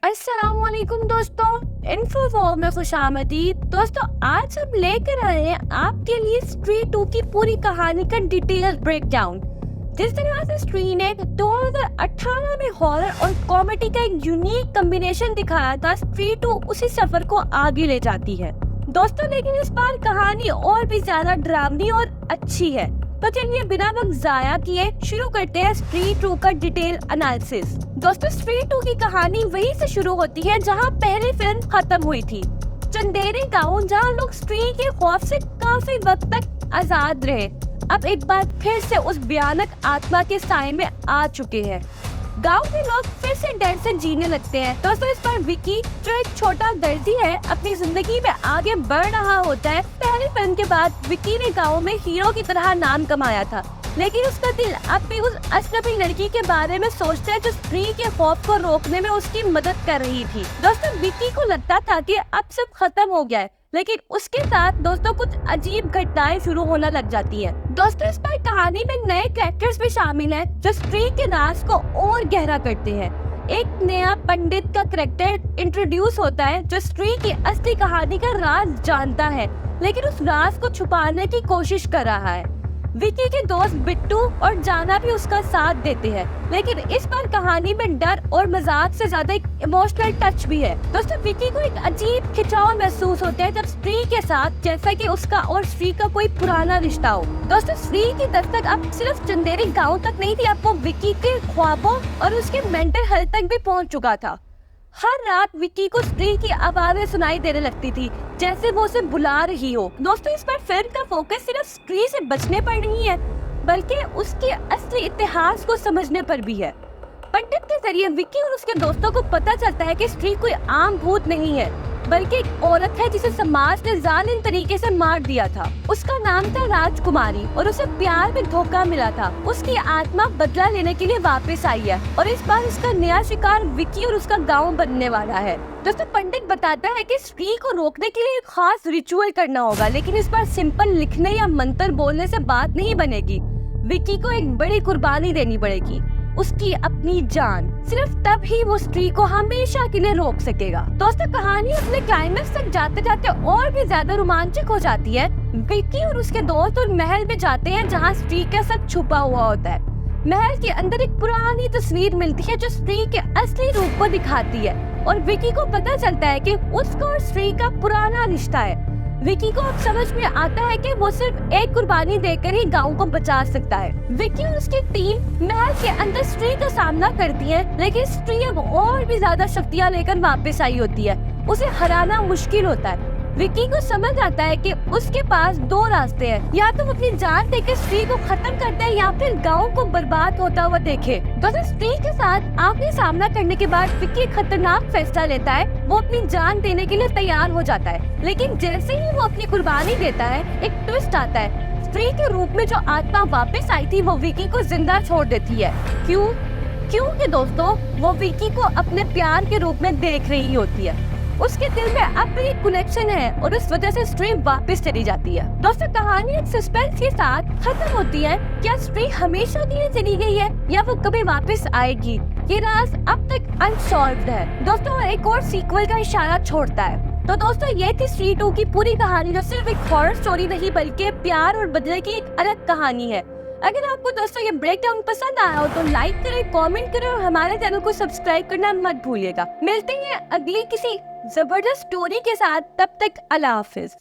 अस्सलामुअलैकुम दोस्तों, इन्फोवॉर में खुशामदीद। दोस्तों, आज हम लेकर आए हैं आपके लिए स्त्री 2 की पूरी कहानी का डिटेल ब्रेकडाउन। जिस तरह से स्त्री ने 2018 में हॉरर और कॉमेडी का एक यूनिक कॉम्बिनेशन दिखाया था, स्त्री 2 उसी सफर को आगे ले जाती है दोस्तों। लेकिन इस बार कहानी और भी ज्यादा डरावनी और अच्छी है। तो चलिए बिना वक्त जाया किए शुरू करते हैं स्त्री 2 का डिटेल एनालिसिस। दोस्तों, स्त्री 2 की कहानी वहीं से शुरू होती है जहां पहली फिल्म खत्म हुई थी, चंदेरी गांव, जहां लोग स्त्री के खौफ से काफी वक्त तक आजाद रहे। अब एक बार फिर से उस भयानक आत्मा के साए में आ चुके हैं। गांव के लोग फिर से डर से जीने लगते हैं। दोस्तों, इस पर विकी, जो एक छोटा दर्जी है, अपनी जिंदगी में आगे बढ़ रहा होता है। पहली फिल्म के बाद विकी ने गांव में हीरो की तरह नाम कमाया था, लेकिन उसका दिल अब भी उस अजनबी लड़की के बारे में सोचता है जो स्त्री के खौफ को रोकने में उसकी मदद कर रही थी। दोस्तों, विकी को लगता था कि अब सब खत्म हो गया है, लेकिन उसके साथ दोस्तों कुछ अजीब घटनाएं शुरू होने लग जाती है। दोस्तों, इस पर कहानी में नए कैरेक्टर्स भी शामिल हैं जो स्त्री के राज को और गहरा करते हैं। एक नया पंडित का कैरेक्टर इंट्रोड्यूस होता है जो स्त्री की असली कहानी का राज जानता है, लेकिन उस राज को छुपाने की कोशिश कर रहा है। विकी के दोस्त बिट्टू और जाना भी उसका साथ देते हैं, लेकिन इस बार कहानी में डर और मजाक से ज्यादा एक इमोशनल टच भी है। दोस्तों, विकी को एक अजीब खिंचाव महसूस होता है जब स्त्री के साथ, जैसा कि उसका और स्त्री का कोई पुराना रिश्ता हो। दोस्तों, स्त्री की दस्तक अब सिर्फ चंदेरी गांव तक नहीं थी, अब वो विकी के ख्वाबों और उसके मेंटल हेल्थ तक भी पहुंच चुका था। हर रात विकी को स्त्री की आवाजें सुनाई देने लगती थी, जैसे वो उसे बुला रही हो। दोस्तों, इस पर फिल्म का फोकस सिर्फ स्त्री से बचने पर नहीं है, बल्कि उसके असली इतिहास को समझने पर भी है। पंडित के जरिए विकी और उसके दोस्तों को पता चलता है कि स्त्री कोई आम भूत नहीं है, बल्कि एक औरत है जिसे समाज ने जालिम तरीके से मार दिया था। उसका नाम था राजकुमारी और उसे प्यार में धोखा मिला था। उसकी आत्मा बदला लेने के लिए वापस आई है और इस बार उसका नया शिकार विकी और उसका गांव बनने वाला है। दोस्तों, पंडित बताता है कि स्त्री को रोकने के लिए एक खास रिचुअल करना होगा, लेकिन इस बार सिंपल लिखने या मंत्र बोलने से बात नहीं बनेगी। विकी को एक बड़ी कुर्बानी देनी पड़ेगी, उसकी अपनी जान। सिर्फ तब ही वो स्त्री को हमेशा के लिए रोक सकेगा। दोस्तों, कहानी अपने क्लाइमेक्स तक जाते जाते और भी ज्यादा रोमांचक हो जाती है। विकी और उसके दोस्त उन महल में जाते हैं जहाँ स्त्री का सब छुपा हुआ होता है। महल के अंदर एक पुरानी तस्वीर मिलती है जो स्त्री के असली रूप को दिखाती है और विकी को पता चलता है कि उसका और स्त्री का पुराना रिश्ता है। विकी को अब समझ में आता है कि वो सिर्फ एक कुर्बानी देकर ही गांव को बचा सकता है। विकी और उसकी टीम महल के अंदर स्त्री का सामना करती है, लेकिन स्त्री अब और भी ज्यादा शक्तियां लेकर वापस आई होती है। उसे हराना मुश्किल होता है। विकी को समझ आता है कि उसके पास दो रास्ते हैं, या तो अपनी जान देकर स्त्री को खत्म करते हैं या फिर गांव को बर्बाद होता हुआ देखे। दोस्तों, स्त्री के साथ आखिरी सामना करने के बाद विकी खतरनाक फैसला लेता है। वो अपनी जान देने के लिए तैयार हो जाता है, लेकिन जैसे ही वो अपनी कुर्बानी देता है, एक ट्विस्ट आता है। स्त्री के रूप में जो आत्मा वापस आई थी वो विकी को जिंदा छोड़ देती है। क्योंकि दोस्तों, वो विकी को अपने प्यार के रूप में देख रही होती है। उसके दिल में अब भी एक कनेक्शन है और इस वजह से स्त्री वापस चली जाती है। दोस्तों, कहानी एक सस्पेंस के साथ खत्म होती है। क्या स्त्री हमेशा के लिए चली गई है या वो कभी वापस आएगी? ये राज अब तक अनसॉल्व्ड है। दोस्तों, एक और सीक्वल का इशारा छोड़ता है। तो दोस्तों, ये थी स्त्री 2 की पूरी कहानी, जो सिर्फ एक हॉरर स्टोरी नहीं बल्कि प्यार और बदले की एक अलग कहानी है। अगर आपको दोस्तों ये ब्रेकडाउन पसंद आया हो तो लाइक करें, कमेंट करें और हमारे चैनल को सब्सक्राइब करना मत भूलिएगा। मिलते हैं अगली किसी जबरदस्त स्टोरी के साथ, तब तक अल्लाह हाफिज।